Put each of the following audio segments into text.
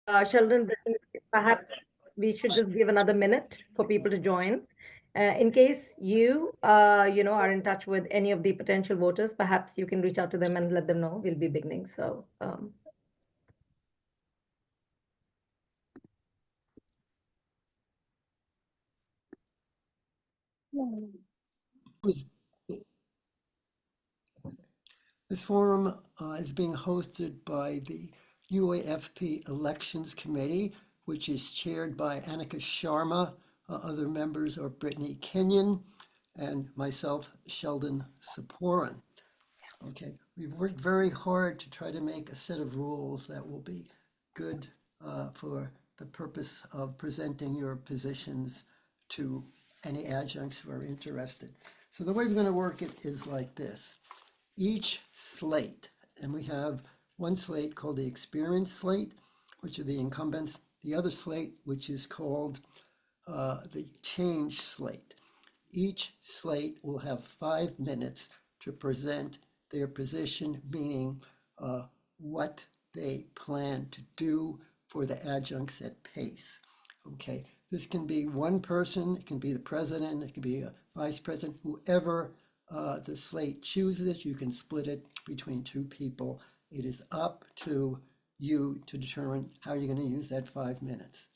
Sheldon, perhaps we should just give another minute for people to join. In case are in touch with any of the potential voters, perhaps you can reach out to them and let them know we'll be beginning. So, This forum is being hosted by the UAFP Elections Committee, which is chaired by Annika Sharma. Other members are Brittany Kenyon and myself, Sheldon Saporan. Okay, we've worked very hard to try to make a set of rules that will be good for the purpose of presenting your positions to any adjuncts who are interested. So the way we're going to work it is like this. Each slate, and we have one slate called the experience slate, which are the incumbents, the other slate, which is called the change slate. Each slate will have 5 minutes to present their position, meaning what they plan to do for the adjuncts at PACE. Okay, this can be one person, it can be the president, it can be a vice president, whoever the slate chooses. You can split it between 2 people. It is up to you to determine how you're going to use that 5 minutes.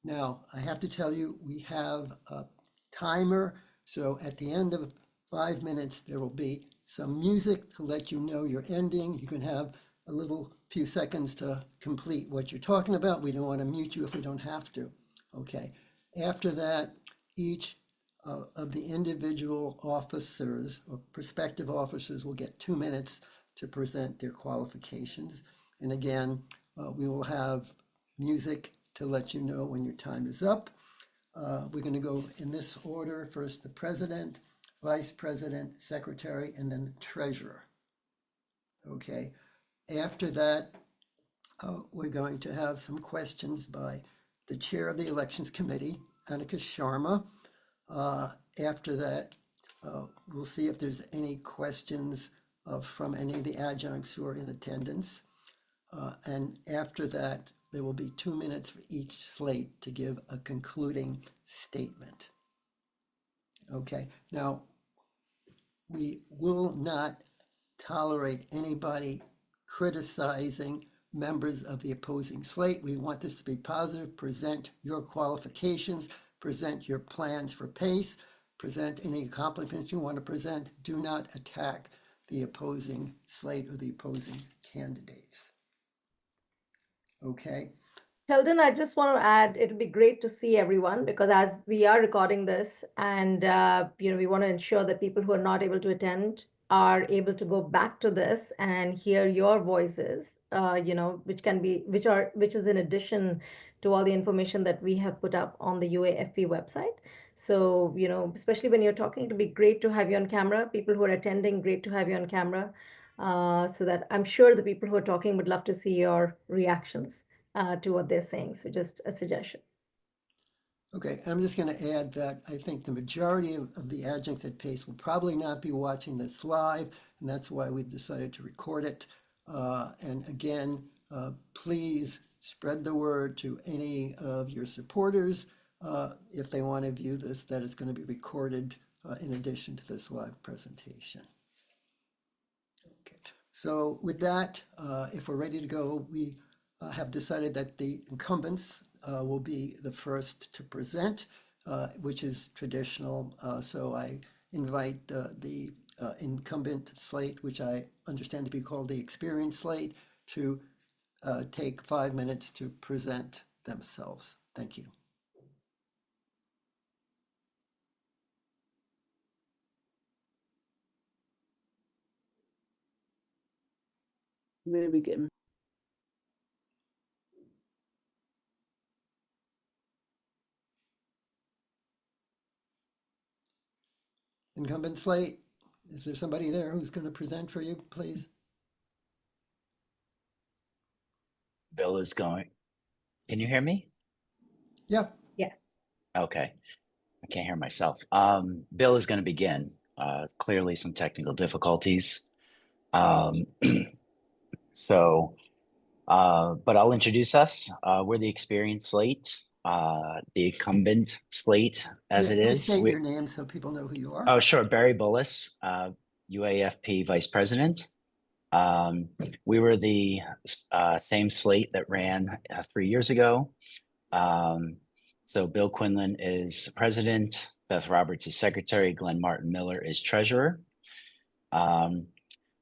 Now, I have to tell you, we have a timer. So at the end of 5 minutes, there will be some music to let you know you're ending. You can have a little few seconds to complete what you're talking about. We don't want to mute you if we don't have to. Okay. After that, each of the individual officers or prospective officers will get 2 minutes to present their qualifications. And again, we will have music to let you know when your time is up. We're going to go in this order. First, the president, vice president, secretary, and then the treasurer. Okay. After that, we're going to have some questions by the chair of the elections committee, Annika Sharma. After that, we'll see if there's any questions from any of the adjuncts who are in attendance. And after that, there will be 2 minutes for each slate to give a concluding statement. Okay, now we will not tolerate anybody criticizing members of the opposing slate. We want this to be positive. Present your qualifications, present your plans for PACE, present any accomplishments you want to present. Do not attack the opposing slate or the opposing candidates. Okay. Sheldon, I just want to add, it would be great to see everyone because as we are recording this and, we want to ensure that people who are not able to attend are able to go back to this and hear your voices, which is in addition to all the information that we have put up on the UAFP website. So, especially when you're talking, it'd be great to have you on camera. People who are attending, great to have you on camera. So that I'm sure the people who are talking would love to see your reactions to what they're saying. So just a suggestion. Okay, and I'm just going to add that I think the majority of the adjuncts at PACE will probably not be watching this live, and that's why we've decided to record it. And again, please spread the word to any of your supporters if they want to view this, that it's going to be recorded in addition to this live presentation. Okay, so with that, if we're ready to go, we have decided that the incumbents will be the first to present, which is traditional. So I invite the incumbent slate, which I understand to be called the experience slate, to take 5 minutes to present themselves. Thank you. Where we begin? Incumbent slate, is there somebody there who's going to present for you, please? Bill is going. Can you hear me? Yeah. Yeah. Okay. I can't hear myself. Bill is going to begin. Clearly some technical difficulties. So But I'll introduce us. We're the experienced slate, the incumbent slate, as it Please is. state your name so people know who you are. Oh, sure. Barry Bullis, UAFP Vice President. We were the same slate that ran 3 years ago. So Bill Quinlan is president, Beth Roberts is secretary, Glenn Martin Miller is treasurer.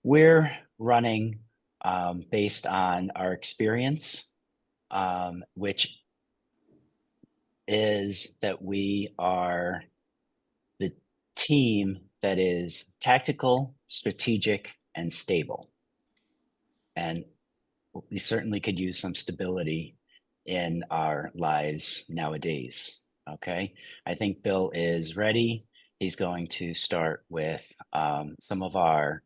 We're running based on our experience, which is that we are the team that is tactical, strategic, and stable. And we certainly could use some stability in our lives nowadays. Okay. I think Bill is ready. He's going to start with some of our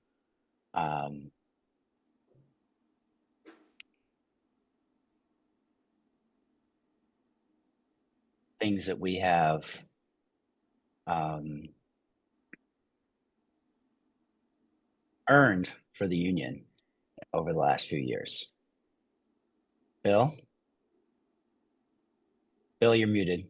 things that we have earned for the union over the last few years. Bill? Bill, you're muted.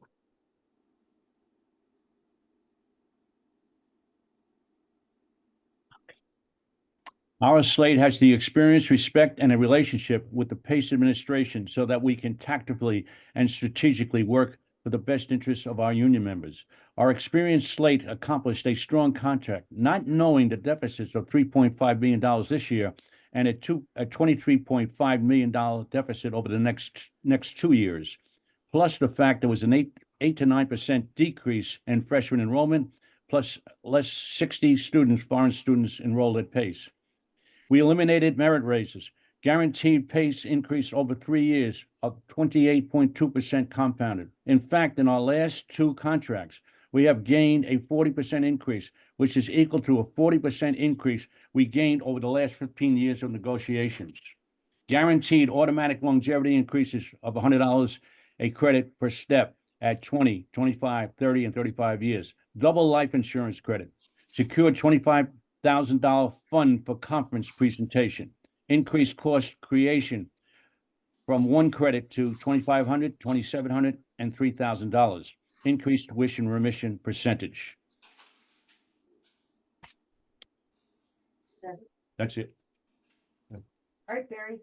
Our slate has the experience, respect, and a relationship with the PACE administration so that we can tactically and strategically work for the best interests of our union members. Our experienced slate accomplished a strong contract, not knowing the deficits of $3.5 million this year and a $23.5 million deficit over the next 2 years, plus the fact there was an 8 to 9% decrease in freshman enrollment, plus less 60 students, foreign students enrolled at PACE. We eliminated merit raises, guaranteed PACE increase over 3 years of 28.2% compounded. In fact, in our last 2 contracts, we have gained a 40% increase, which is equal to a 40% increase we gained over the last 15 years of negotiations. Guaranteed automatic longevity increases of $100 a credit per step at 20, 25, 30, and 35 years. Double life insurance credit. Secured $25,000 fund for conference presentation, increased course creation from 1 credit to $2,500, $2,700, and $3,000, increased tuition remission percentage. That's it. All right, Barry.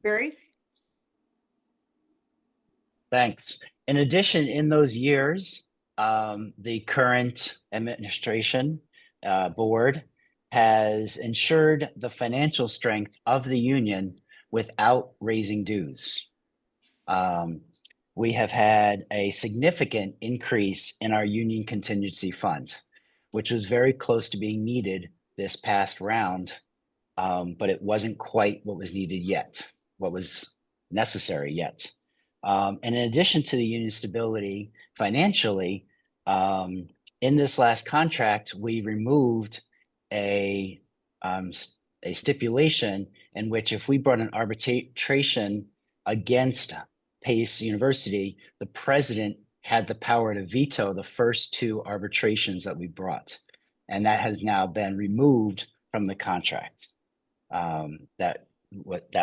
Barry? Thanks. In addition, in those years, the current administration board has ensured the financial strength of the union without raising dues. We have had a significant increase in our union contingency fund, which was very close to being needed this past round, but it wasn't quite what was needed yet, what was necessary yet. And in addition to the union stability financially, in this last contract, we removed a stipulation in which if we brought an arbitration against Pace University, the president had the power to veto the first 2 arbitrations that we brought. And that has now been removed from the contract that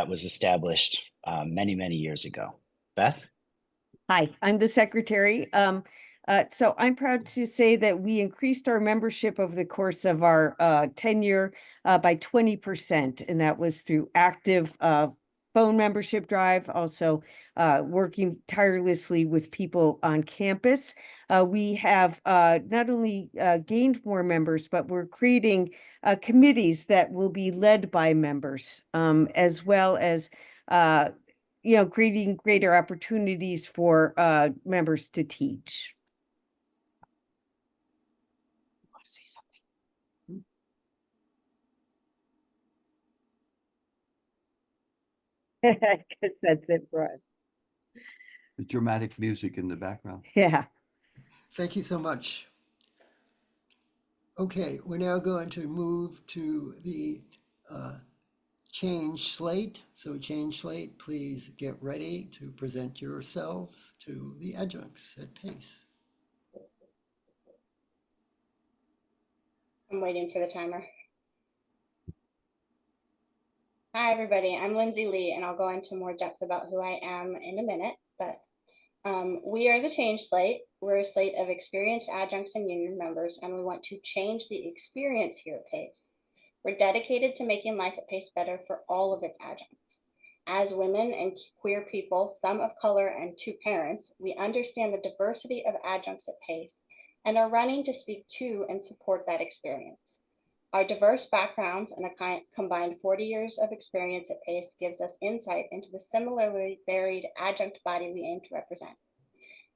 was established many, many years ago. Beth? Hi, I'm the secretary. So I'm proud to say that we increased our membership over the course of our tenure by 20%, and that was through active phone membership drive, also working tirelessly with people on campus. We have not only gained more members, but we're creating committees that will be led by members, as well as creating greater opportunities for members to teach. Want to say something? I guess that's it for us. The dramatic music in the background. Yeah. Thank you so much. Okay, we're now going to move to the change slate. So change slate, please get ready to present yourselves to the adjuncts at PACE. I'm waiting for the timer. Hi, everybody. I'm Lindsey Lee, and I'll go into more depth about who I am in a minute. But we are the Change Slate. We're a slate of experienced adjuncts and union members, and we want to change the experience here at PACE. We're dedicated to making life at PACE better for all of its adjuncts. As women and queer people, some of color, and two parents, we understand the diversity of adjuncts at PACE and are running to speak to and support that experience. Our diverse backgrounds and a combined 40 years of experience at PACE gives us insight into the similarly varied adjunct body we aim to represent.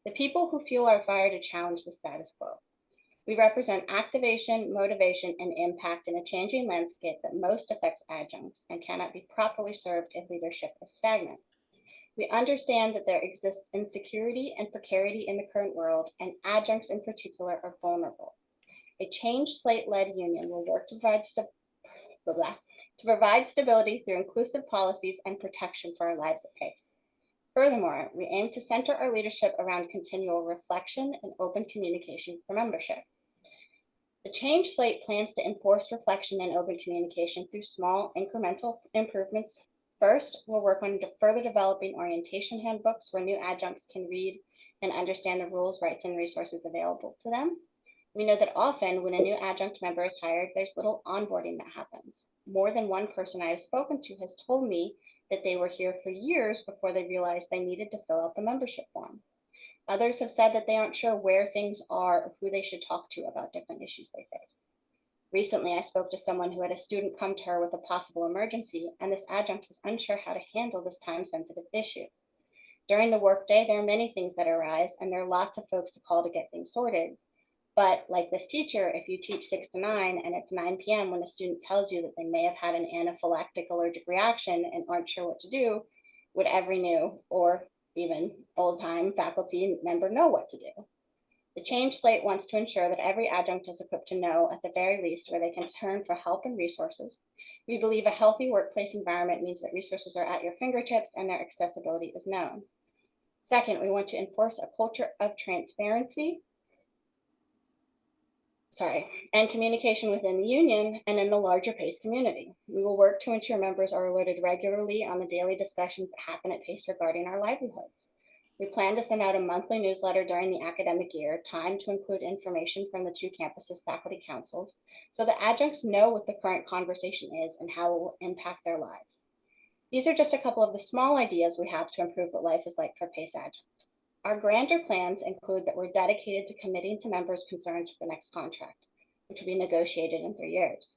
The people who fuel our fire to challenge the status quo. We represent activation, motivation, and impact in a changing landscape that most affects adjuncts and cannot be properly served if leadership is stagnant. We understand that there exists insecurity and precarity in the current world, and adjuncts in particular are vulnerable. A Change Slate-led union will work to provide stability through inclusive policies and protection for our lives at PACE. Furthermore, we aim to center our leadership around continual reflection and open communication for membership. The Change Slate plans to enforce reflection and open communication through small incremental improvements. First, we'll work on further developing orientation handbooks where new adjuncts can read and understand the rules, rights, and resources available to them. We know that often when a new adjunct member is hired, there's little onboarding that happens. More than one person I have spoken to has told me that they were here for years before they realized they needed to fill out the membership form. Others have said that they aren't sure where things are or who they should talk to about different issues they face. Recently, I spoke to someone who had a student come to her with a possible emergency, and this adjunct was unsure how to handle this time-sensitive issue. During the workday, there are many things that arise, and there are lots of folks to call to get things sorted. But like this teacher, if you teach 6 to 9 and it's 9 p.m. when a student tells you that they may have had an anaphylactic allergic reaction and aren't sure what to do, would every new or even old-time faculty member know what to do? The Change Slate wants to ensure that every adjunct is equipped to know, at the very least, where they can turn for help and resources. We believe a healthy workplace environment means that resources are at your fingertips and their accessibility is known. Second, we want to enforce a culture of transparency and communication within the union and in the larger PACE community. We will work to ensure members are alerted regularly on the daily discussions that happen at PACE regarding our livelihoods. We plan to send out a monthly newsletter during the academic year, timed to include information from the two campuses' faculty councils, so that adjuncts know what the current conversation is and how it will impact their lives. These are just a couple of the small ideas we have to improve what life is like for PACE adjuncts. Our grander plans include that we're dedicated to committing to members' concerns for the next contract, which will be negotiated in 3 years.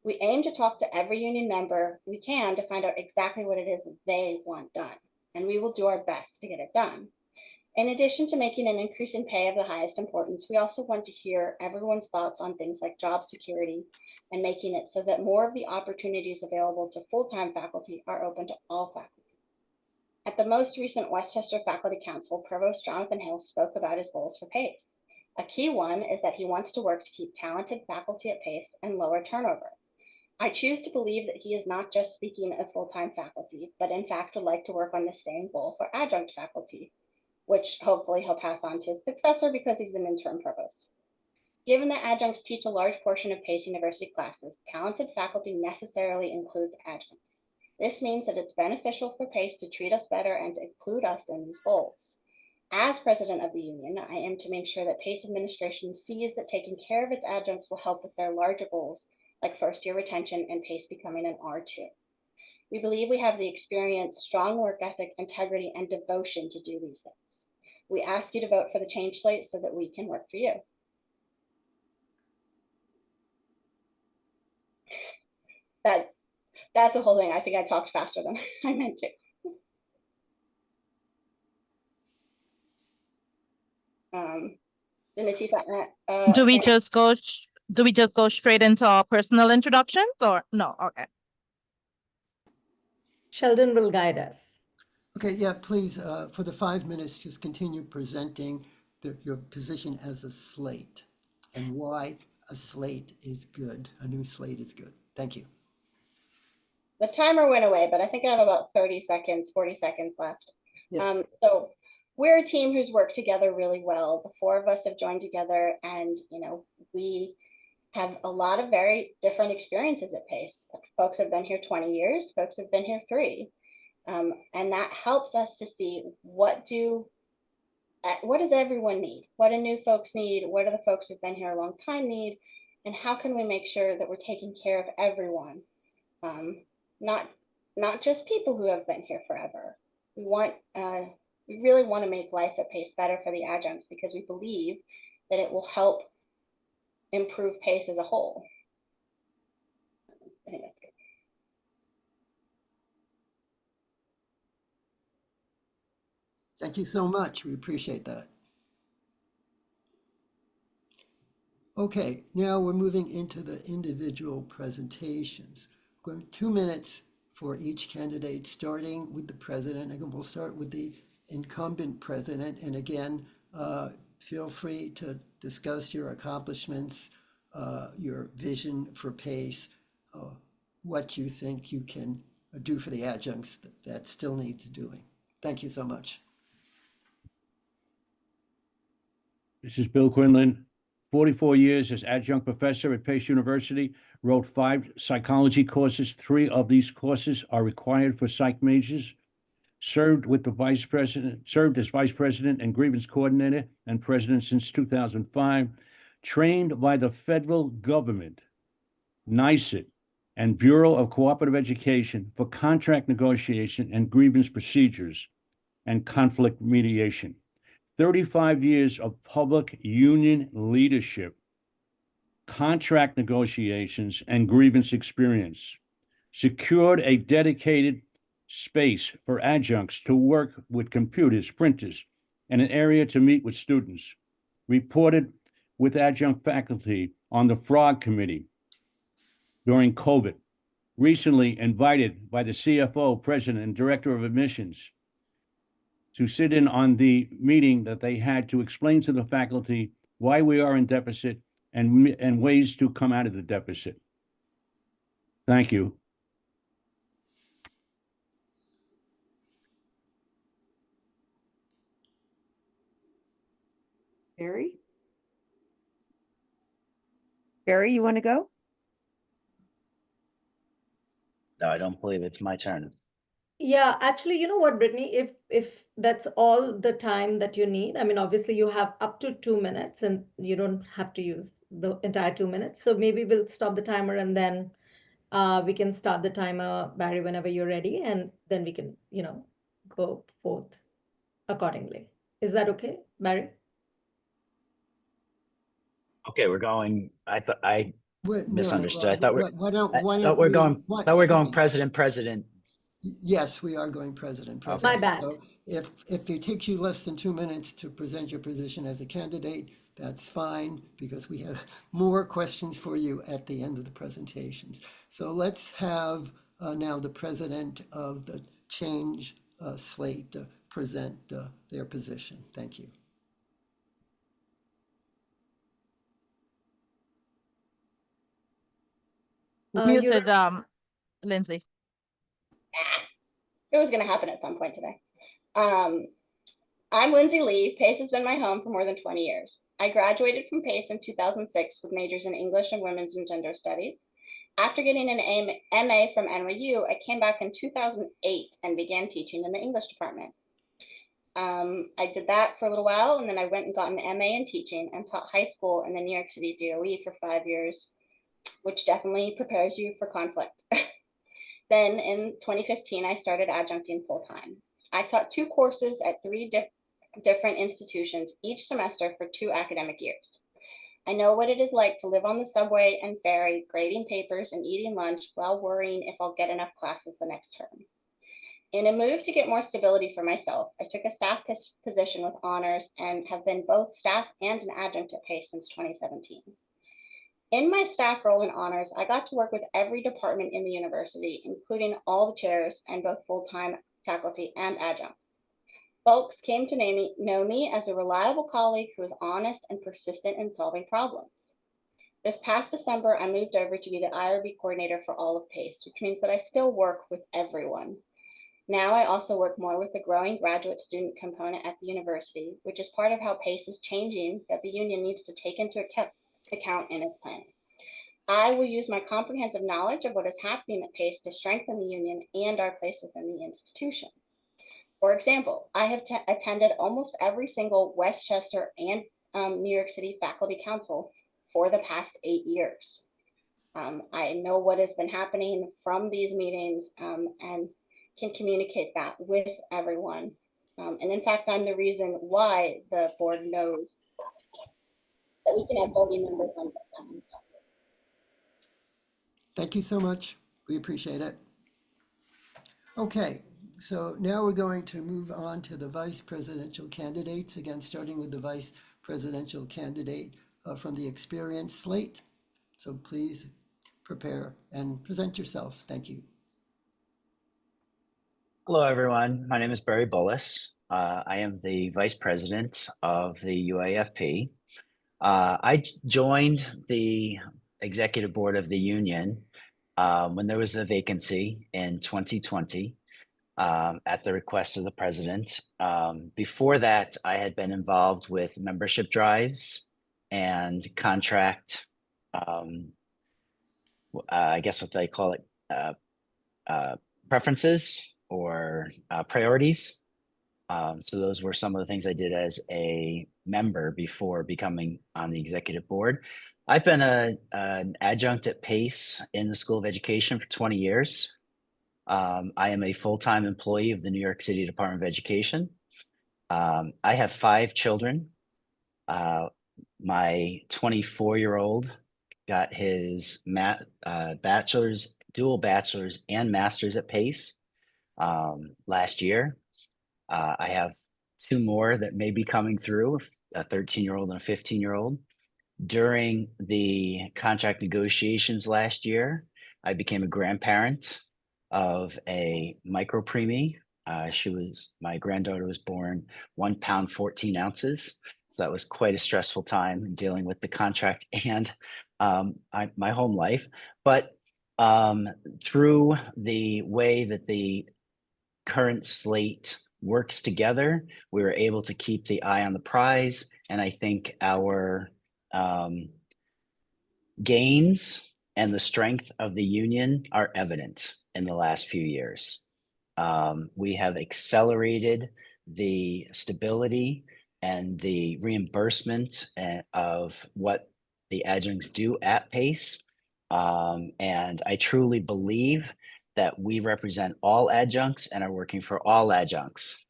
We aim to talk to every union member we can to find out exactly what it is they want done, and we will do our best to get it done. In addition to making an increase in pay of the highest importance, we also want to hear everyone's thoughts on things like job security and making it so that more of the opportunities available to full-time faculty are open to all faculty. At the most recent Westchester Faculty Council, Provost Jonathan Hill spoke about his goals for PACE. A key one is that he wants to work to keep talented faculty at PACE and lower turnover. I choose to believe that he is not just speaking of full-time faculty, but in fact would like to work on the same goal for adjunct faculty, which hopefully he'll pass on to his successor because he's an interim provost. Given that adjuncts teach a large portion of PACE University classes, talented faculty necessarily includes adjuncts. This means that it's beneficial for PACE to treat us better and to include us in these goals. As president of the union, I am to make sure that PACE administration sees that taking care of its adjuncts will help with their larger goals, like first-year retention and PACE becoming an R2. We believe we have the experience, strong work ethic, integrity, and devotion to do these things. We ask you to vote for the Change Slate so that we can work for you. That's the whole thing. I think I talked faster than I meant to. Nathifa, Do we just go straight into our personal introductions or no? Okay. Sheldon will guide us. Okay, yeah, please, for the 5 minutes, just continue presenting your position as a slate and why a slate is good. A new slate is good. Thank you. The timer went away, but I think I have about 40 seconds left. Yeah. So we're a team who's worked together really well. The 4 of us have joined together and, we have a lot of very different experiences at PACE. Folks have been here 20 years, folks have been here 3. And that helps us to see what does everyone need? What do new folks need? What do the folks who've been here a long time need? And how can we make sure that we're taking care of everyone? Not just people who have been here forever. We really want to make life at PACE better for the adjuncts because we believe that it will help improve PACE as a whole. I think that's good. Thank you so much. We appreciate that. Okay, now we're moving into the individual presentations. Going 2 minutes for each candidate, starting with the president. Again, we'll start with the incumbent president. And again, feel free to discuss your accomplishments, your vision for PACE, what you think you can do for the adjuncts that still needs doing. Thank you so much. This is Bill Quinlan, 44 years as adjunct professor at Pace University, wrote 5 psychology courses. 3 of these courses are required for psych majors. Served as vice president and grievance coordinator and president since 2005. Trained by the federal government, NYSET, and Bureau of Cooperative Education for contract negotiation and grievance procedures and conflict mediation. 35 years of public union leadership, contract negotiations, and grievance experience. Secured a dedicated space for adjuncts to work with computers, printers, and an area to meet with students. Reported with adjunct faculty on the Frog Committee during COVID. Recently invited by the CFO, president, and director of admissions to sit in on the meeting that they had to explain to the faculty why we are in deficit and ways to come out of the deficit. Thank you. Barry? Barry, you want to go? No, I don't believe it's my turn. Yeah, actually, you know what, Brittany, if that's all the time that you need, I mean, obviously you have up to 2 minutes and you don't have to use the entire 2 minutes. So maybe we'll stop the timer and then we can start the timer, Barry, whenever you're ready, and then we can, go forth accordingly. Is that okay, Barry? Okay, we're going. I thought I misunderstood. I thought why don't we're going sorry. president. Yes, we are going president. My bad. So if it takes you less than 2 minutes to present your position as a candidate, that's fine, because we have more questions for you at the end of the presentations. So let's have now the president of the Change Slate present their position. Thank you. Muted, Lindsey. It was going to happen at some point today. I'm Lindsey Lee. PACE has been my home for more than 20 years. I graduated from PACE in 2006 with majors in English and Women's and Gender Studies. After getting an MA from NYU, I came back in 2008 and began teaching in the English department. I did that for a little while, and then I went and got an MA in teaching and taught high school in the New York City DOE for 5 years, which definitely prepares you for conflict. Then in 2015, I started adjuncting full-time. I taught 2 courses at 3 different institutions each semester for 2 academic years. I know what it is like to live on the subway and ferry, grading papers and eating lunch while worrying if I'll get enough classes the next term. In a move to get more stability for myself, I took a staff position with honors and have been both staff and an adjunct at PACE since 2017. In my staff role in honors, I got to work with every department in the university, including all the chairs and both full-time faculty and adjuncts. Folks came to know me as a reliable colleague who is honest and persistent in solving problems. This past December, I moved over to be the IRB coordinator for all of PACE, which means that I still work with everyone. Now I also work more with the growing graduate student component at the university, which is part of how PACE is changing that the union needs to take into account in its plan. I will use my comprehensive knowledge of what is happening at PACE to strengthen the union and our place within the institution. For example, I have attended almost every single Westchester and New York City faculty council for the past 8 years. I know what has been happening from these meetings and can communicate that with everyone. And in fact, I'm the reason why the board knows that we can have voting members on them. Thank you so much. We appreciate it. Okay, so now we're going to move on to the vice presidential candidates. Again, starting with the vice presidential candidate from the experience slate. So please prepare and present yourself. Thank you. Hello, everyone. My name is Barry Bullis. I am the vice president of the UAFP. I joined the executive board of the union when there was a vacancy in 2020 at the request of the president. Before that, I had been involved with membership drives and contract, I guess what they call it, preferences or priorities. So those were some of the things I did as a member before becoming on the executive board. I've been an adjunct at PACE in the School of Education for 20 years. I am a full-time employee of the New York City Department of Education. I have 5 children. My 24-year-old got his bachelor's, dual bachelor's and master's at PACE last year. I have 2 more that may be coming through, a 13-year-old and a 15-year-old. During the contract negotiations last year, I became a grandparent of a micro preemie. My granddaughter was born 1 pound, 14 ounces. So that was quite a stressful time dealing with the contract and my home life. But through the way that the current slate works together, we were able to keep the eye on the prize. And I think our gains and the strength of the union are evident in the last few years. We have accelerated the stability and the reimbursement of what the adjuncts do at PACE. And I truly believe that we represent all adjuncts and are working for all adjuncts.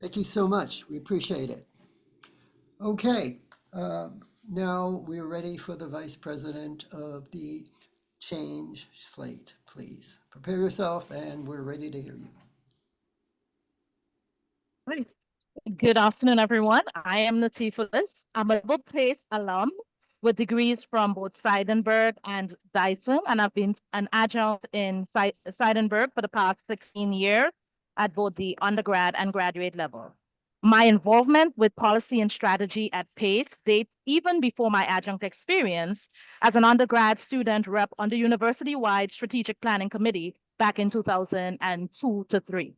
Thank you so much. We appreciate it. Okay, now we're ready for the vice president of the change slate. Please prepare yourself and we're ready to hear you. Right. Good afternoon, everyone. I am Nathifa. I'm a double PACE alum with degrees from both Seidenberg and Dyson, and I've been an adjunct in Seidenberg for the past 16 years at both the undergrad and graduate level. My involvement with policy and strategy at PACE dates even before my adjunct experience as an undergrad student rep on the university-wide strategic planning committee back in 2002 to 3.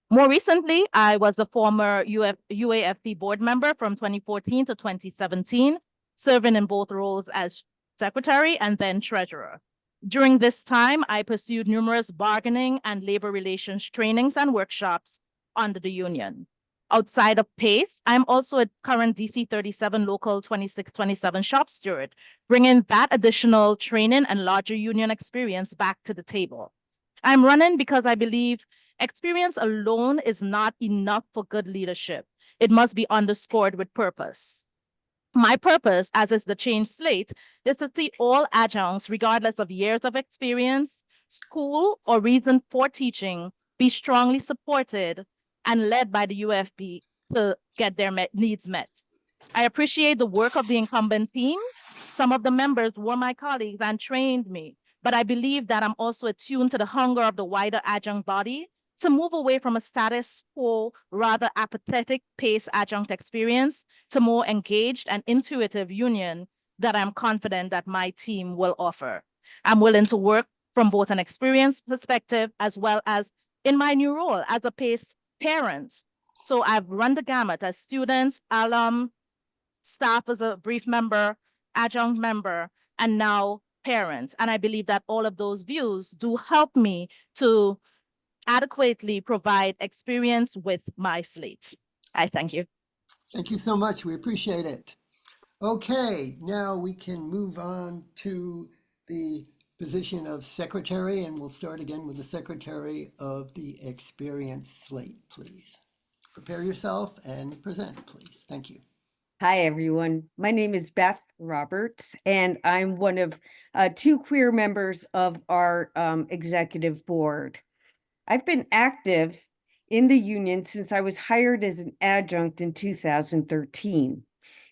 More recently, I was the former UAFP board member from 2014 to 2017, serving in both roles as secretary and then treasurer. During this time, I pursued numerous bargaining and labor relations trainings and workshops under the union. Outside of PACE, I'm also a current DC 37 Local 2627 shop steward, bringing that additional training and larger union experience back to the table. I'm running because I believe experience alone is not enough for good leadership. It must be underscored with purpose. My purpose, as is the change slate, is to see all adjuncts, regardless of years of experience, school, or reason for teaching, be strongly supported and led by the UFP to get their needs met. I appreciate the work of the incumbent team. Some of the members were my colleagues and trained me, but I believe that I'm also attuned to the hunger of the wider adjunct body to move away from a status quo, rather apathetic PACE adjunct experience to more engaged and intuitive union that I'm confident that my team will offer. I'm willing to work from both an experience perspective as well as in my new role as a PACE parent. So I've run the gamut as student, alum, staff as a brief member, adjunct member, and now parents. And I believe that all of those views do help me to adequately provide experience with my slate. I thank you. Thank you so much. We appreciate it. Okay, now we can move on to the position of secretary, and we'll start again with the secretary of the experience slate, please. Prepare yourself and present, please. Thank you. Hi, everyone. My name is Beth Roberts, and I'm one of two queer members of our executive board. I've been active in the union since I was hired as an adjunct in 2013.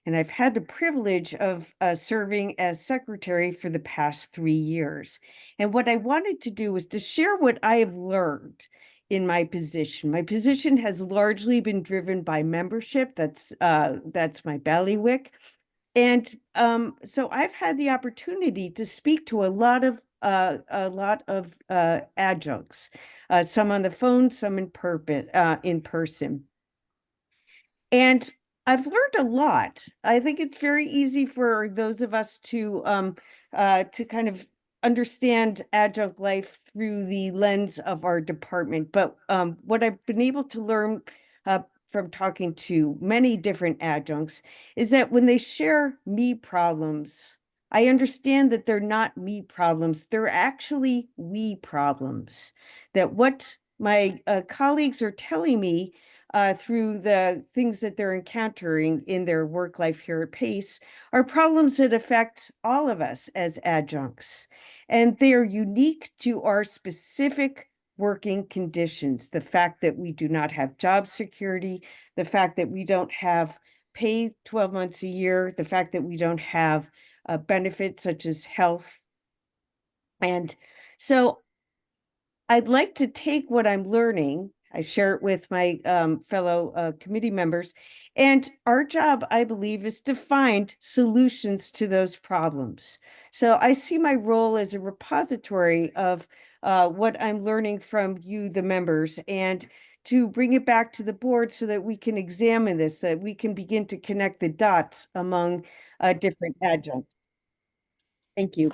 And I've had the privilege of serving as secretary for the past 3 years. And what I wanted to do was to share what I have learned in my position. My position has largely been driven by membership. That's my bailiwick. And so I've had the opportunity to speak to a lot of adjuncts, some on the phone, some in person. And I've learned a lot. I think it's very easy for those of us to kind of understand adjunct life through the lens of our department. But what I've been able to learn from talking to many different adjuncts is that when they share me problems, I understand that they're not me problems. They're actually we problems. That what my colleagues are telling me through the things that they're encountering in their work life here at PACE are problems that affect all of us as adjuncts. And they are unique to our specific working conditions. The fact that we do not have job security, the fact that we don't have pay 12 months a year, the fact that we don't have benefits such as health. And so I'd like to take what I'm learning, I share it with my fellow committee members, and our job, I believe, is to find solutions to those problems. So I see my role as a repository of what I'm learning from you, the members, and to bring it back to the board so that we can examine this, so that we can begin to connect the dots among different adjuncts. Thank you.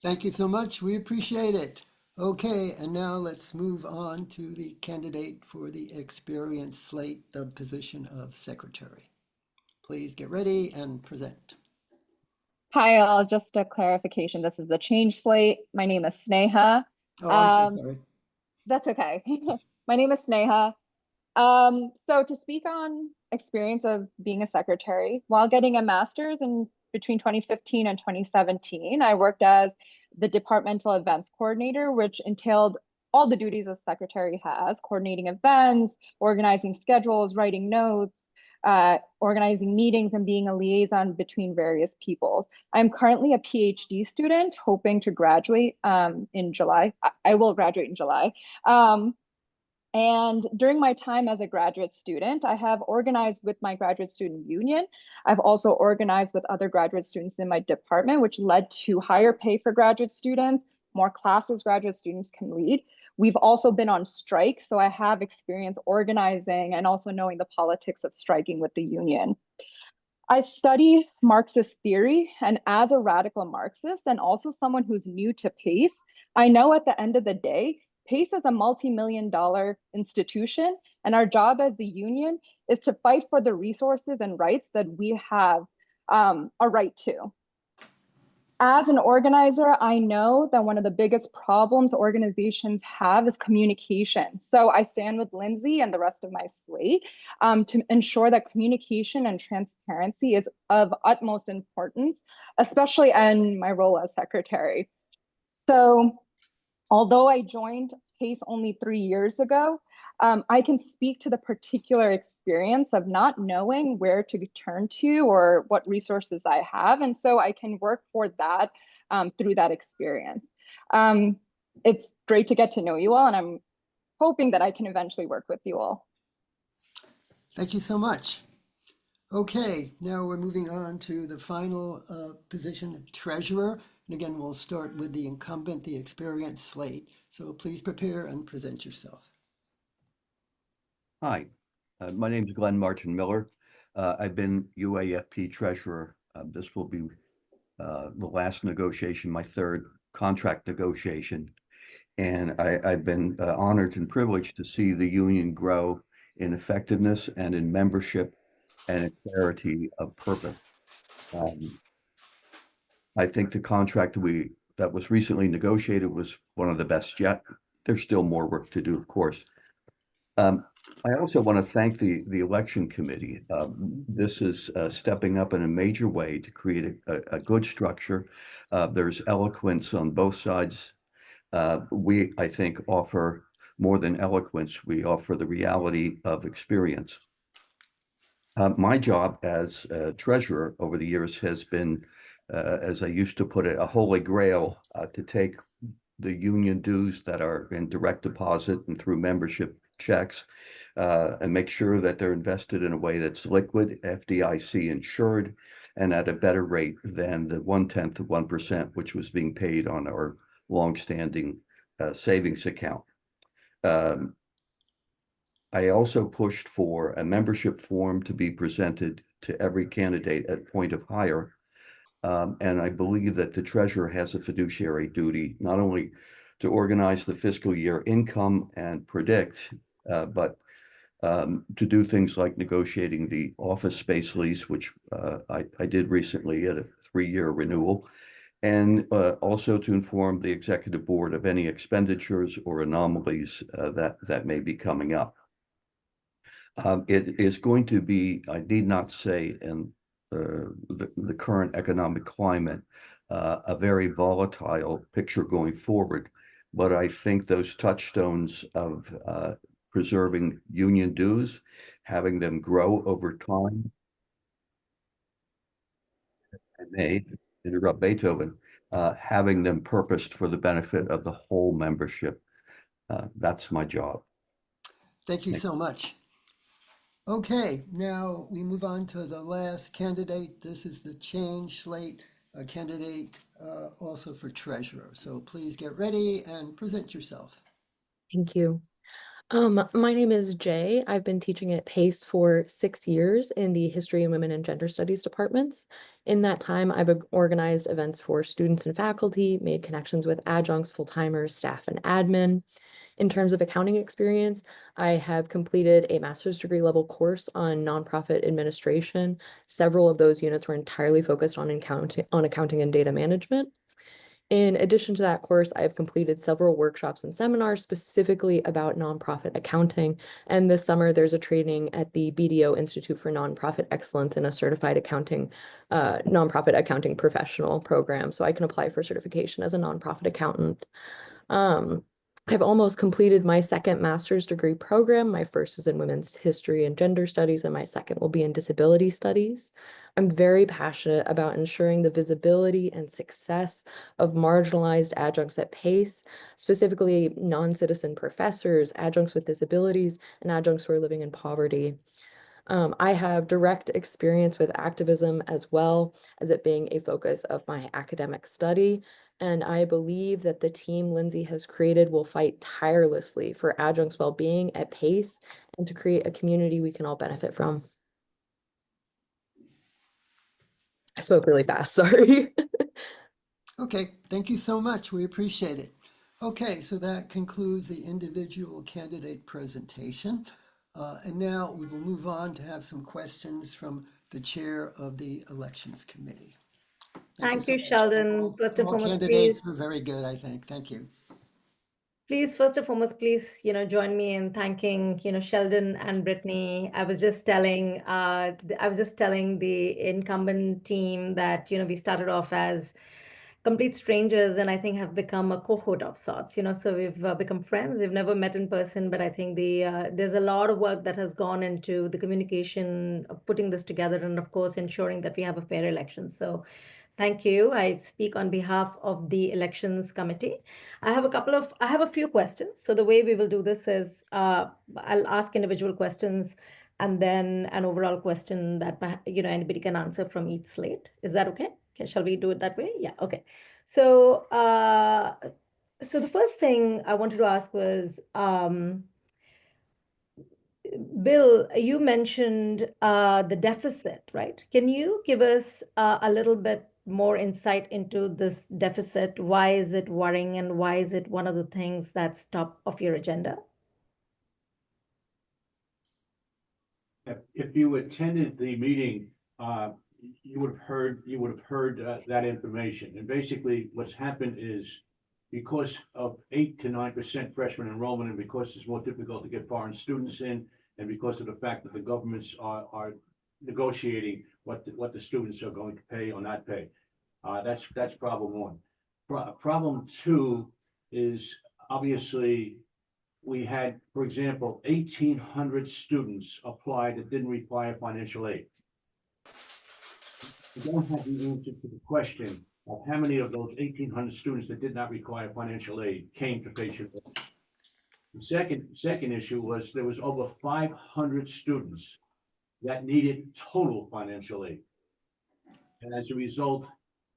Thank you so much. We appreciate it. Okay, and now let's move on to the candidate for the experience slate, the position of secretary. Please get ready and present. Hi, all. Just a clarification. This is the change slate. My name is Sneha. Oh, I'm so sorry. That's okay. My name is Sneha. So to speak on experience of being a secretary, while getting a master's in between 2015 and 2017, I worked as the departmental events coordinator, which entailed all the duties a secretary has: coordinating events, organizing schedules, writing notes, organizing meetings, and being a liaison between various people. I'm currently a PhD student, hoping to graduate in July. I will graduate in July. And during my time as a graduate student, I have organized with my graduate student union. I've also organized with other graduate students in my department, which led to higher pay for graduate students, more classes graduate students can lead. We've also been on strike, so I have experience organizing and also knowing the politics of striking with the union. I study Marxist theory, and as a radical Marxist and also someone who's new to PACE, I know at the end of the day, PACE is a multi-million-dollar institution, and our job as the union is to fight for the resources and rights that we have a right to. As an organizer, I know that one of the biggest problems organizations have is communication. So I stand with Lindsey and the rest of my slate to ensure that communication and transparency is of utmost importance, especially in my role as secretary. So although I joined PACE only 3 years ago, I can speak to the particular experience of not knowing where to turn to or what resources I have. And so I can work for that through that experience. It's great to get to know you all, and I'm hoping that I can eventually work with you all. Thank you so much. Okay, now we're moving on to the final position, treasurer. And again, we'll start with the incumbent, the experience slate. So please prepare and present yourself. Hi, my name is Glenn Martin Miller. I've been UAFP treasurer. This will be the last negotiation, my third contract negotiation. And I've been honored and privileged to see the union grow in effectiveness and in membership and in clarity of purpose. I think the contract that was recently negotiated was one of the best yet. There's still more work to do, of course. I also want to thank the election committee. This is stepping up in a major way to create a good structure. There's eloquence on both sides. We, I think, offer more than eloquence. We offer the reality of experience. My job as treasurer over the years has been, as I used to put it, a holy grail to take the union dues that are in direct deposit and through membership checks and make sure that they're invested in a way that's liquid, FDIC insured, and at a better rate than the 1/10 of 1%, which was being paid on our longstanding savings account. I also pushed for a membership form to be presented to every candidate at point of hire. And I believe that the treasurer has a fiduciary duty, not only to organize the fiscal year income and predict, but to do things like negotiating the office space lease, which I did recently at a 3-year renewal, and also to inform the executive board of any expenditures or anomalies that may be coming up. It is going to be, I need not say, in the current economic climate, a very volatile picture going forward. But I think those touchstones of preserving union dues, having them grow over time. I may interrupt Beethoven, having them purposed for the benefit of the whole membership. That's my job. Thank you so much. Okay, now we move on to the last candidate. This is the Change Slate candidate, also for treasurer. So please get ready and present yourself. Thank you. My name is Jay. I've been teaching at PACE for 6 years in the History and Women and Gender Studies departments. In that time, I've organized events for students and faculty, made connections with adjuncts, full-timers, staff, and admin. In terms of accounting experience, I have completed a master's degree level course on nonprofit administration. Several of those units were entirely focused on accounting and data management. In addition to that course, I have completed several workshops and seminars specifically about nonprofit accounting. And this summer, there's a training at the BDO Institute for Nonprofit Excellence in a certified nonprofit accounting professional program. So I can apply for certification as a nonprofit accountant. I've almost completed my second master's degree program. My first is in women's history and gender studies, and my second will be in disability studies. I'm very passionate about ensuring the visibility and success of marginalized adjuncts at PACE, specifically non-citizen professors, adjuncts with disabilities, and adjuncts who are living in poverty. I have direct experience with activism as well as it being a focus of my academic study. And I believe that the team Lindsey has created will fight tirelessly for adjuncts' well-being at PACE and to create a community we can all benefit from. I spoke really fast, sorry. Okay, thank you so much. We appreciate it. Okay, so that concludes the individual candidate presentation. And now we will move on to have some questions from the chair of the Elections Committee. Thank so you, much. Sheldon. First and All foremost, candidates please. were very good, I think. Thank you. Please, first and foremost, please, join me in thanking, Sheldon and Brittany. I was just telling the incumbent team that, we started off as complete strangers and I think have become a cohort of sorts, so we've become friends. We've never met in person, but I think there's a lot of work that has gone into the communication of putting this together and of course ensuring that we have a fair election. So thank you. I speak on behalf of the elections committee. I have a few questions. So the way we will do this is I'll ask individual questions and then an overall question that anybody can answer from each slate. Is that okay? Okay, shall we do it that way? Yeah, okay. So so the first thing I wanted to ask was Bill, you mentioned the deficit, right? Can you give us a little bit more insight into this deficit? Why is it worrying, and why is it one of the things that's top of your agenda? If you attended the meeting, you would have heard that information. And basically, what's happened is because of 8 to 9% freshman enrollment, and because it's more difficult to get foreign students in, and because of the fact that the governments are negotiating what the students are going to pay or not pay, that's problem one. Problem two is obviously we had, for example, 1,800 students apply that didn't require financial aid. We don't have the answer to the question of how many of those 1,800 students that did not require financial aid came to face university. The second issue was there was over 500 students that needed total financial aid. And as a result,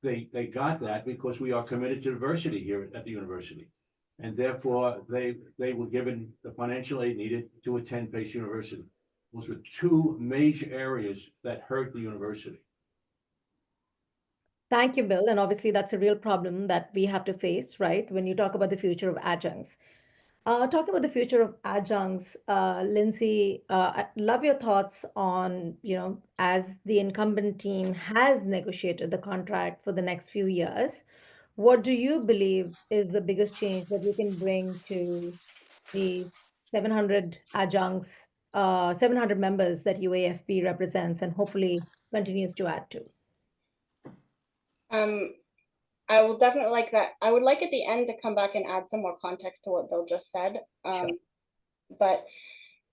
they got that because we are committed to diversity here at the university. And therefore, they were given the financial aid needed to attend Pace University. Those were two major areas that hurt the university. Thank you, Bill. And obviously, that's a real problem that we have to face, right? When you talk about the future of adjuncts. Talking about the future of adjuncts, Lindsey, I'd love your thoughts on, as the incumbent team has negotiated the contract for the next few years, what do you believe is the biggest change that you can bring to the 700 adjuncts, 700 members that UAFP represents and hopefully continues to add to? I will definitely like that. I would like at the end to come back and add some more context to what Bill just said. Sure. But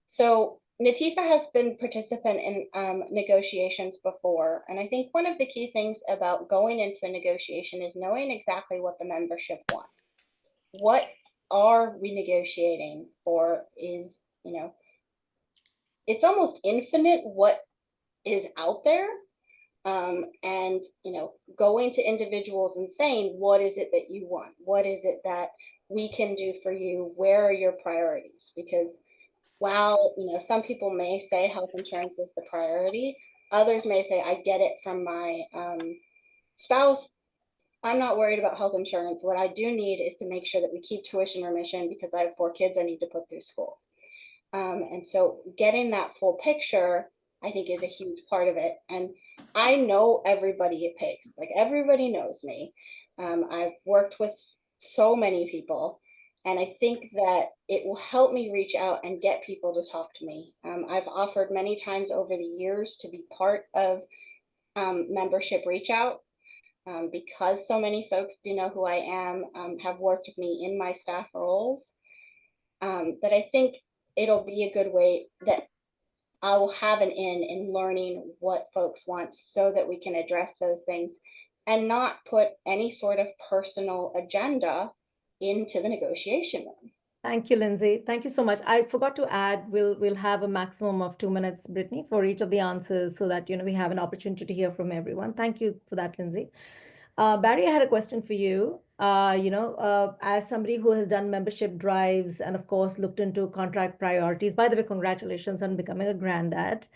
so Nathifa has been participant in negotiations before. And I think one of the key things about going into a negotiation is knowing exactly what the membership wants. What are we negotiating for is, it's almost infinite what is out there. And going to individuals and saying, what is it that you want? What is it that we can do for you? Where are your priorities? Because while some people may say health insurance is the priority, others may say, I get it from my spouse. I'm not worried about health insurance. What I do need is to make sure that we keep tuition remission because I have 4 kids I need to put through school. And so getting that full picture, I think, is a huge part of it. And I know everybody at Pace, like everybody knows me. I've worked with so many people, and I think that it will help me reach out and get people to talk to me. I've offered many times over the years to be part of membership reach out because so many folks do know who I am, have worked with me in my staff roles, that I think it'll be a good way that I will have an in learning what folks want so that we can address those things and not put any sort of personal agenda into the negotiation room. Thank you, Lindsey. Thank you so much. I forgot to add, we'll have a maximum of 2 minutes, Brittany, for each of the answers so that we have an opportunity to hear from everyone. Thank you for that, Lindsey. Barry, I had a question for you. As somebody who has done membership drives and of course looked into contract priorities, by the way, congratulations on becoming a granddad.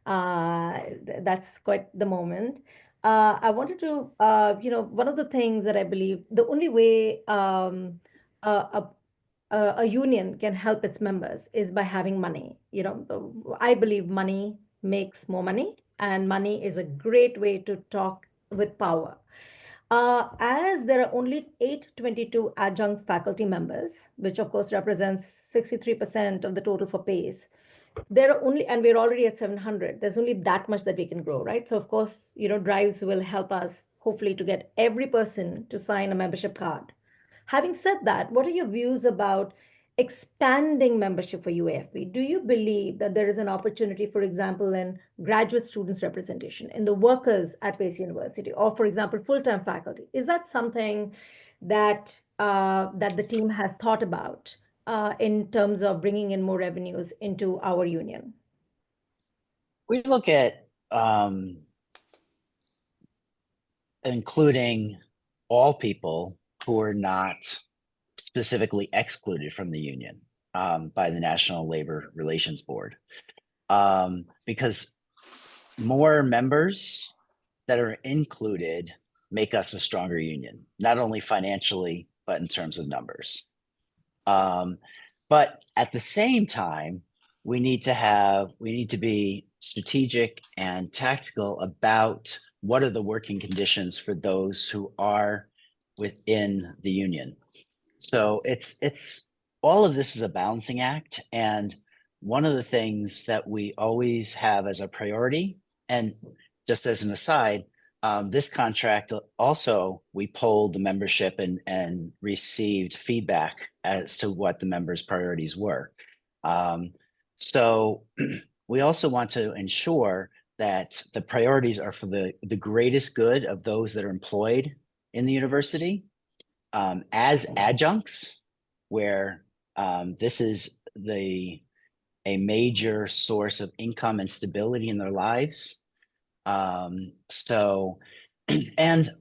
That's quite the moment. I wanted to, one of the things that I believe the only way a union can help its members is by having money. I believe money makes more money, and money is a great way to talk with power. As there are only 822 adjunct faculty members, which of course represents 63% of the total for PACE, there are only, and we're already at 700, there's only that much that we can grow, right? So of course, drives will help us hopefully to get every person to sign a membership card. Having said that, what are your views about expanding membership for UAFP? Do you believe that there is an opportunity, for example, in graduate students representation, in the workers at Pace University, or for example, full-time faculty? Is that something that that the team has thought about in terms of bringing in more revenues into our union? We look at including all people who are not specifically excluded from the union by the National Labor Relations Board, because more members that are included make us a stronger union, not only financially, but in terms of numbers. But at the same time, we need to be strategic and tactical about what are the working conditions for those who are within the union. So it's all of this is a balancing act. And one of the things that we always have as a priority, and just as an aside, this contract also, we polled the membership and received feedback as to what the members' priorities were. So we also want to ensure that the priorities are for the greatest good of those that are employed in the university as adjuncts, where this is a major source of income and stability in their lives. And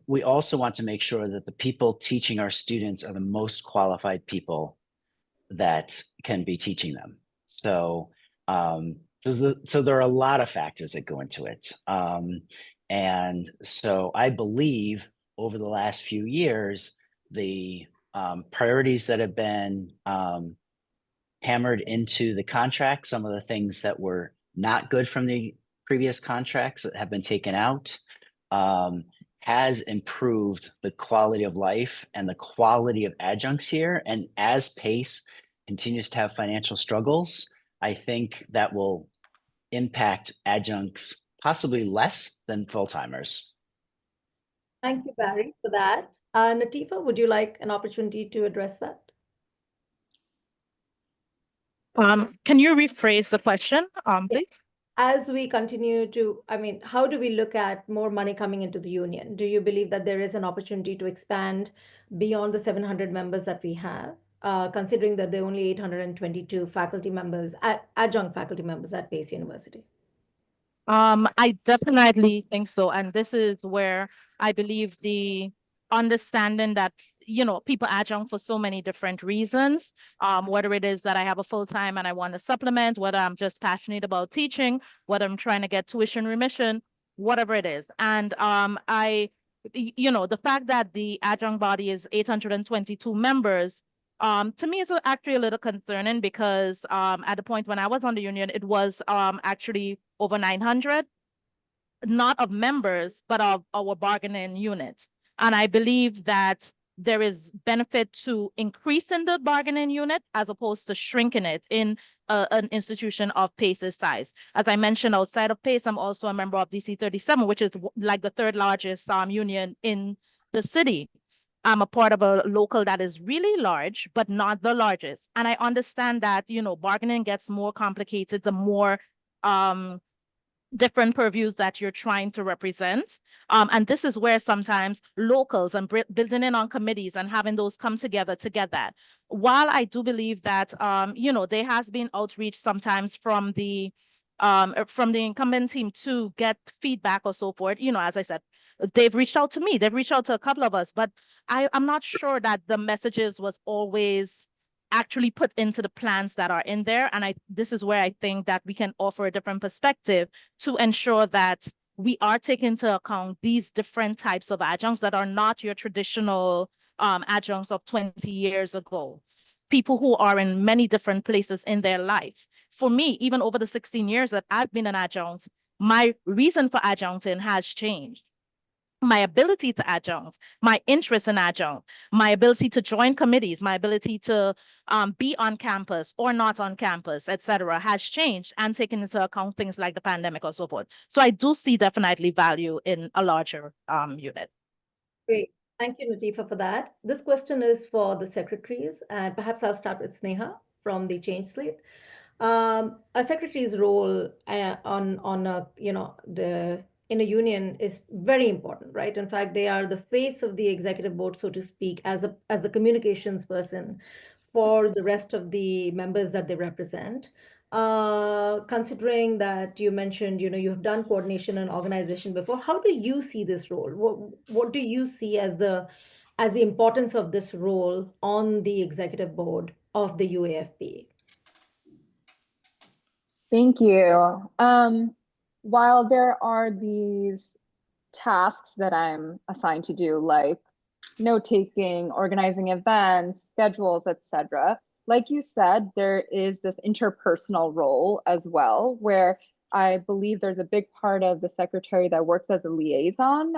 we also want to make sure that the people teaching our students are the most qualified people that can be teaching them. So there are a lot of factors that go into it. And so I believe over the last few years, the priorities that have been hammered into the contract, some of the things that were not good from the previous contracts that have been taken out, has improved the quality of life and the quality of adjuncts here. And as PACE continues to have financial struggles, I think that will impact adjuncts possibly less than full-timers. Thank you, Barry, for that. Nathifa, would you like an opportunity to address that? Can you rephrase the question, please? As we continue to, how do we look at more money coming into the union? Do you believe that there is an opportunity to expand beyond the 700 members that we have, considering that there are only 822 faculty members, adjunct faculty members at Pace University? I definitely think so. And this is where I believe the understanding that, people adjunct for so many different reasons, whether it is that I have a full-time and I want to supplement, whether I'm just passionate about teaching, whether I'm trying to get tuition remission, whatever it is. And the fact that the adjunct body is 822 members, to me, it's actually a little concerning because at the point when I was on the union, it was actually over 900, not of members, but of our bargaining unit. And I believe that there is benefit to increasing the bargaining unit as opposed to shrinking it in an institution of PACE's size. As I mentioned, outside of PACE, I'm also a member of DC 37, which is like the third largest union in the city. I'm a part of a local that is really large, but not the largest. And I understand that, bargaining gets more complicated the more different purviews that you're trying to represent. And this is where sometimes locals and building in on committees and having those come together to get that. While I do believe that, there has been outreach sometimes from the incumbent team to get feedback or so forth, as I said, they've reached out to me, they've reached out to a couple of us, but I'm not sure that the messages was always actually put into the plans that are in there. And this is where I think that we can offer a different perspective to ensure that we are taking into account these different types of adjuncts that are not your traditional adjuncts of 20 years ago. People who are in many different places in their life. For me, even over the 16 years that I've been an adjunct, my reason for adjuncting has changed. My ability to adjunct, my interest in adjunct, my ability to join committees, my ability to be on campus or not on campus, etc., has changed and taken into account things like the pandemic or so forth. So I do see definitely value in a larger unit. Great. Thank you, Nathifa, for that. This question is for the secretaries, and perhaps I'll start with Sneha from the Change Slate. A secretary's role in a union is very important, right? In fact, they are the face of the executive board, so to speak, as the communications person for the rest of the members that they represent. Considering that you mentioned, you have done coordination and organization before, how do you see this role? What do you see as the importance of this role on the executive board of the UAFP? Thank you. While there are these tasks that I'm assigned to do, like note taking, organizing events, schedules, etc. Like you said, there is this interpersonal role as well, where I believe there's a big part of the secretary that works as a liaison,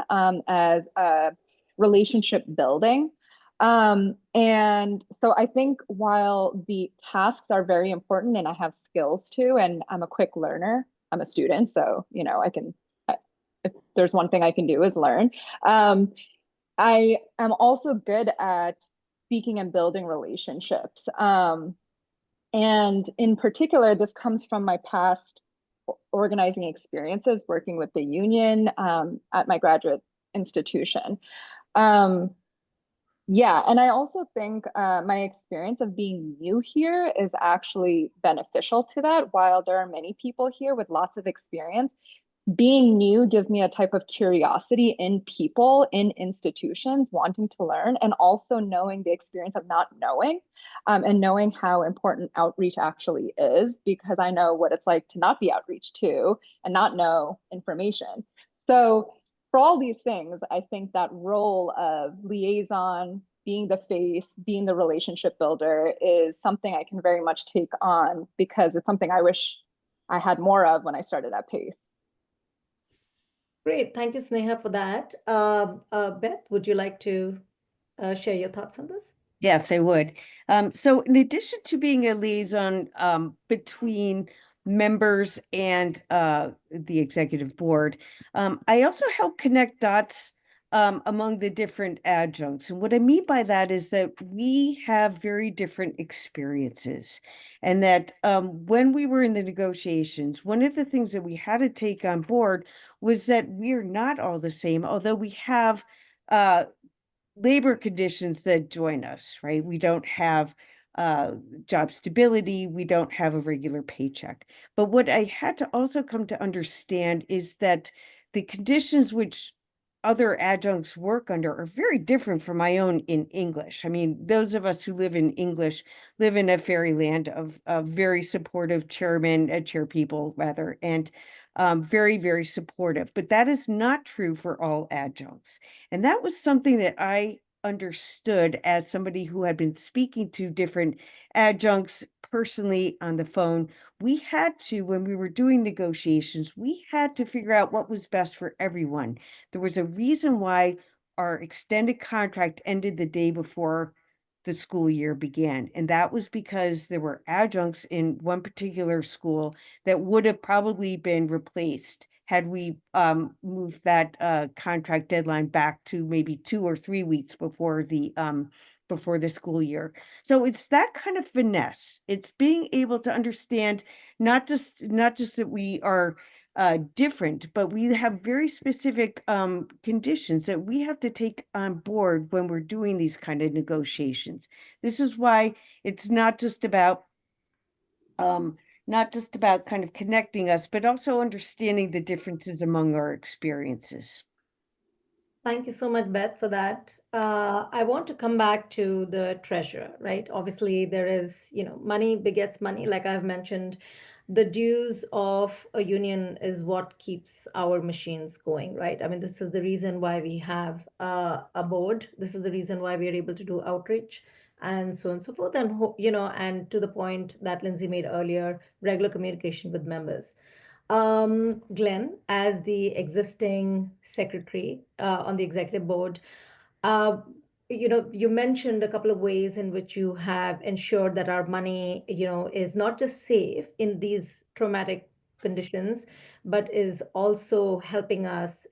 as a relationship building. And so I think while the tasks are very important and I have skills too, and I'm a quick learner, I'm a student, so, you know, if there's one thing I can do is learn. I am also good at speaking and building relationships. And in particular, this comes from my past organizing experiences working with the union at my graduate institution. Yeah, and I also think my experience of being new here is actually beneficial to that. While there are many people here with lots of experience, being new gives me a type of curiosity in people, in institutions, wanting to learn, and also knowing the experience of not knowing, and knowing how important outreach actually is, because I know what it's like to not be outreach to and not know information. So for all these things, I think that role of liaison, being the face, being the relationship builder is something I can very much take on, because it's something I wish I had more of when I started at Pace. Great. Thank you, Sneha, for that. Beth, would you like to share your thoughts on this? Yes, I would. So in addition to being a liaison between members and the executive board, I also help connect dots among the different adjuncts. And what I mean by that is that we have very different experiences, and that when we were in the negotiations, one of the things that we had to take on board was that we are not all the same, although we have labor conditions that join us, right? We don't have job stability, we don't have a regular paycheck. But what I had to also come to understand is that the conditions which other adjuncts work under are very different from my own in English. I mean, those of us who live in English live in a fairyland of very supportive chair people rather, and very, very supportive. But that is not true for all adjuncts. And that was something that I understood as somebody who had been speaking to different adjuncts personally on the phone. We had to, when we were doing negotiations, we had to figure out what was best for everyone. There was a reason why our extended contract ended the day before the school year began. And that was because there were adjuncts in one particular school that would have probably been replaced had we moved that contract deadline back to maybe 2 or 3 weeks before the school year. So it's that kind of finesse. It's being able to understand not just that we are different, but we have very specific conditions that we have to take on board when we're doing these kind of negotiations. This is why it's not just about kind of connecting us, but also understanding the differences among our experiences. Thank you so much, Beth, for that. I want to come back to the treasurer, right? Obviously, there is, money begets money, like I've mentioned. The dues of a union is what keeps our machines going, right? I mean, this is the reason why we have a board. This is the reason why we are able to do outreach and so on and so forth. And, and to the point that Lindsey made earlier, regular communication with members. Glenn, as the existing secretary on the executive board, you mentioned a couple of ways in which you have ensured that our money, is not just safe in these traumatic conditions, but is also helping us,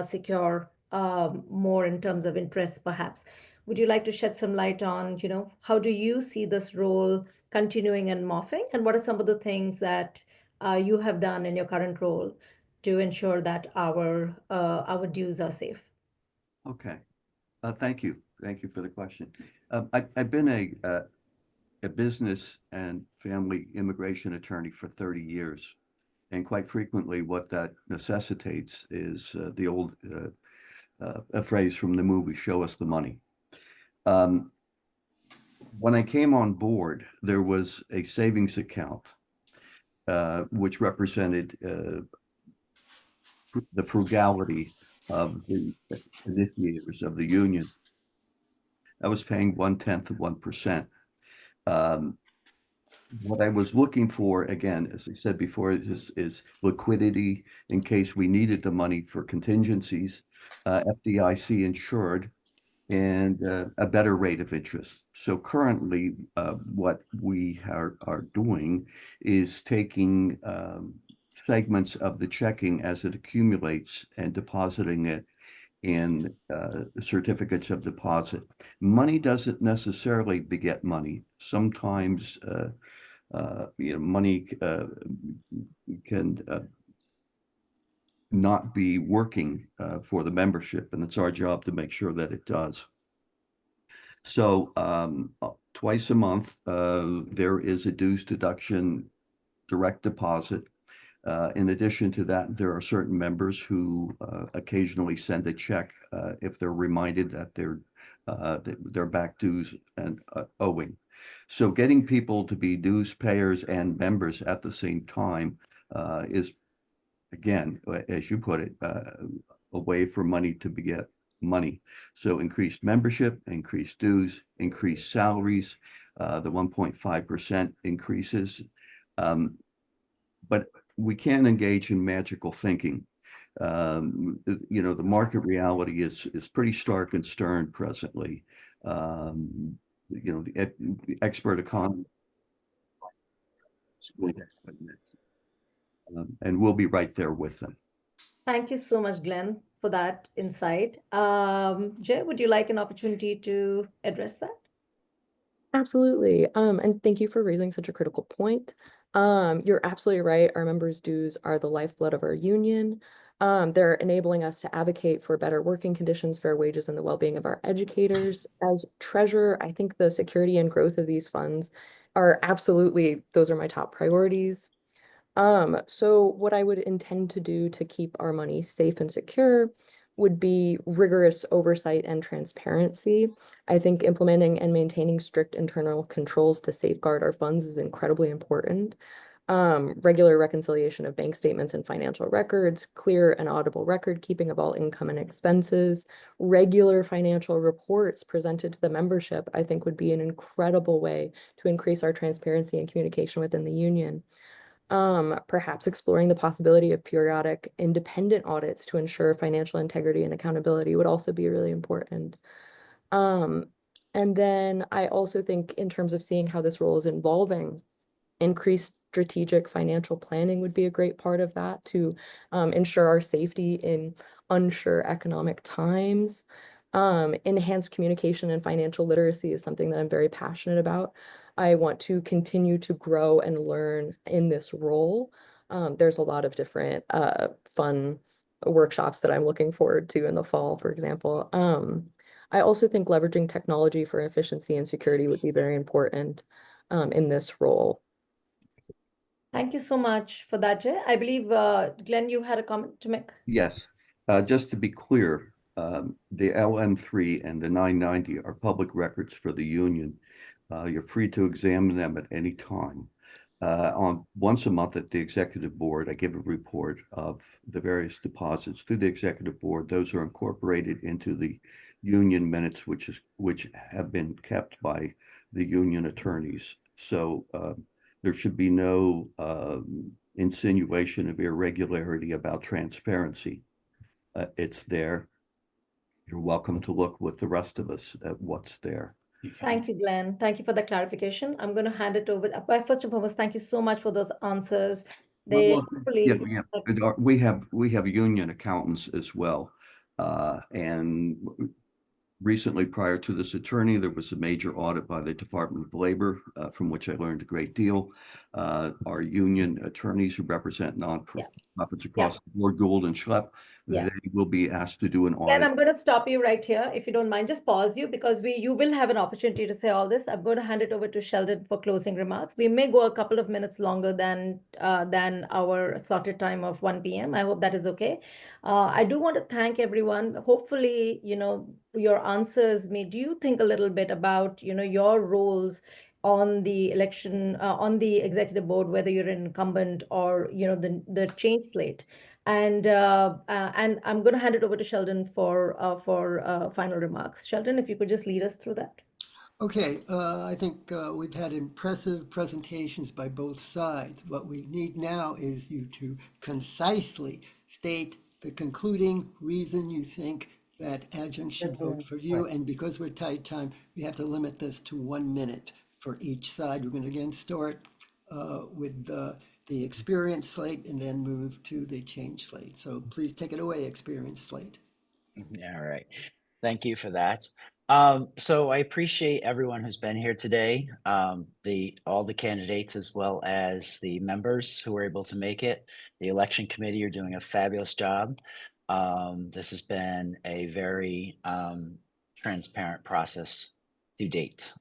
secure more in terms of interest, perhaps. Would you like to shed some light on, how do you see this role continuing and morphing, and what are some of the things that you have done in your current role to ensure that our dues are safe? Okay. Thank you. Thank you for the question. I've been a business and family immigration attorney for 30 years. And quite frequently, what that necessitates is the old a phrase from the movie, "Show us the money." When I came on board, there was a savings account, which represented the frugality of the initiators of the union. I was paying 1/10 of 1%. What I was looking for, again, as I said before, is liquidity in case we needed the money for contingencies, FDIC insured, and a better rate of interest. So currently, what we are doing is taking segments of the checking as it accumulates and depositing it in certificates of deposit. Money doesn't necessarily beget money. Sometimes money can not be working for the membership, and it's our job to make sure that it does. So twice a month, there is a dues deduction direct deposit. In addition to that, there are certain members who occasionally send a check if they're reminded that they're back dues and owing. So getting people to be dues payers and members at the same time is, again, as you put it, a way for money to beget money. So increased membership, increased dues, increased salaries, the 1.5% increases. But we can't engage in magical thinking. The market reality is pretty stark and stern presently. The expert economy, and we'll be right there with them. Thank you so much, Glenn, for that insight. Jay, would you like an opportunity to address that? Absolutely. And thank you for raising such a critical point. You're absolutely right. Our members' dues are the lifeblood of our union. They're enabling us to advocate for better working conditions, fair wages, and the well-being of our educators. As treasurer, I think the security and growth of these funds are absolutely, those are my top priorities. So what I would intend to do to keep our money safe and secure would be rigorous oversight and transparency. I think implementing and maintaining strict internal controls to safeguard our funds is incredibly important. Regular reconciliation of bank statements and financial records, clear and audible record keeping of all income and expenses, regular financial reports presented to the membership, I think would be an incredible way to increase our transparency and communication within the union. Perhaps exploring the possibility of periodic independent audits to ensure financial integrity and accountability would also be really important. And then I also think in terms of seeing how this role is evolving, increased strategic financial planning would be a great part of that to ensure our safety in unsure economic times. Enhanced communication and financial literacy is something that I'm very passionate about. I want to continue to grow and learn in this role. There's a lot of different fun workshops that I'm looking forward to in the fall, for example. I also think leveraging technology for efficiency and security would be very important in this role. Thank you so much for that, Jay. I believe, Glenn, you had a comment to make. Yes. Just to be clear, the LM3 and the 990 are public records for the union. You're free to examine them at any time. Once a month at the executive board, I give a report of the various deposits to the executive board. Those are incorporated into the union minutes, which have been kept by the union attorneys. So there should be no insinuation of irregularity about transparency. It's there. You're welcome to look with the rest of us at what's there. Thank you, Glenn. Thank you for the clarification. I'm going to hand it over. First and foremost, thank you so much for those answers. They we have union accountants as well, and recently, prior to this attorney, there was a major audit by the Department of Labor, from which I learned a great deal. Our union attorneys who represent nonprofits across the board, Gould and Schlepp, they will be asked to do an audit. And I'm going to stop you right here, if you don't mind. Just pause you, because you will have an opportunity to say all this. I'm going to hand it over to Sheldon for closing remarks. We may go a couple of minutes longer than our slotted time of 1 p.m. I hope that is okay. I do want to thank everyone. Hopefully, your answers made you think a little bit about, your roles on the election, on the executive board, whether you're an incumbent or, the change slate. And I'm going to hand it over to Sheldon for final remarks. Sheldon, if you could just lead us through that. Okay, I think we've had impressive presentations by both sides. What we need now is you to concisely state the concluding reason you think that adjuncts should vote for you. And because we're tight time, we have to limit this to 1 minute for each side. We're going to again start with the experience slate and then move to the change slate. So please take it away, experience slate. All right. Thank you for that. So I appreciate everyone who's been here today, all the candidates as well as the members who were able to make it. The election committee are doing a fabulous job. This has been a very transparent process to date.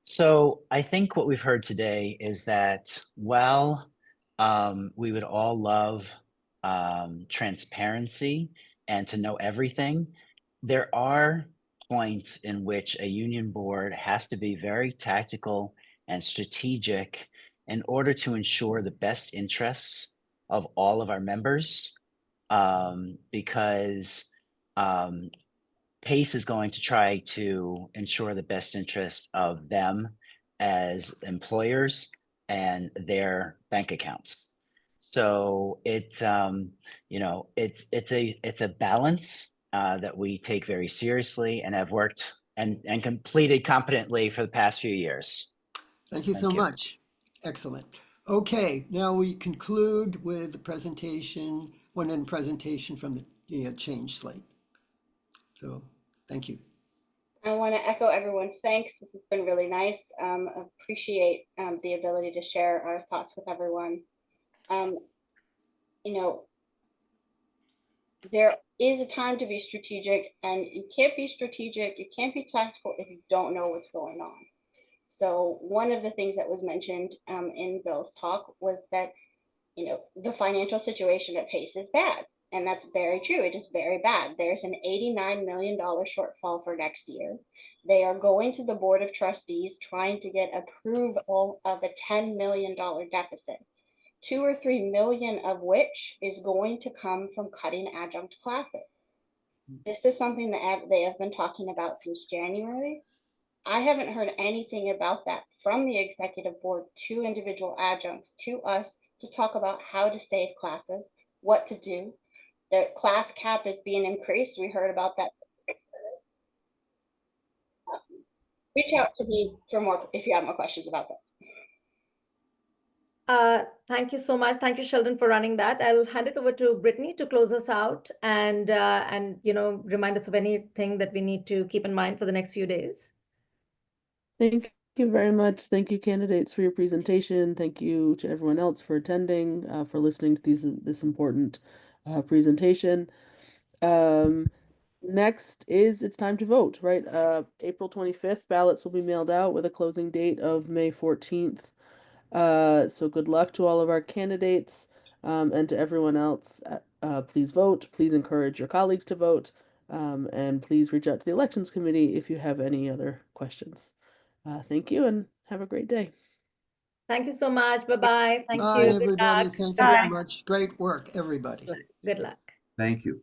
So I think what we've heard today is that while we would all love transparency and to know everything, there are points in which a union board has to be very tactical and strategic in order to ensure the best interests of all of our members, because PACE is going to try to ensure the best interest of them as employers and their bank accounts. So it's it's a balance that we take very seriously and have worked and completed competently for the past few years. Thank you so much. Excellent. Okay, now we conclude with the presentation, one-end presentation from the change slate. So thank you. I want to echo everyone's thanks. This has been really nice. Appreciate the ability to share our thoughts with everyone. You know, there is a time to be strategic, and you can't be strategic, you can't be tactical if you don't know what's going on. So one of the things that was mentioned in Bill's talk was that, you know, the financial situation at PACE is bad. And that's very true. It is very bad. There's an $89 million shortfall for next year. They are going to the Board of Trustees trying to get approval of a $10 million deficit, 2 or 3 million of which is going to come from cutting adjunct classes. This is something that they have been talking about since January. I haven't heard anything about that from the executive board to individual adjuncts to us to talk about how to save classes, what to do. The class cap is being increased. We heard about that. Reach out to me for more if you have more questions about this. Thank you so much. Thank you, Sheldon, for running that. I'll hand it over to Brittany to close us out and remind us of anything that we need to keep in mind for the next few days. Thank you very much. Thank you, candidates, for your presentation. Thank you to everyone else for attending, for listening to this important presentation. Next is it's time to vote, right? April 25th, ballots will be mailed out with a closing date of May 14th. So good luck to all of our candidates and to everyone else. Please vote. Please encourage your colleagues to vote. And please reach out to the Elections Committee if you have any other questions. Thank you and have a great day. Thank you so much. Bye-bye. Thank Bye, you. everybody. Good luck. Thank you so much. Great work, everybody. Good luck. Thank you.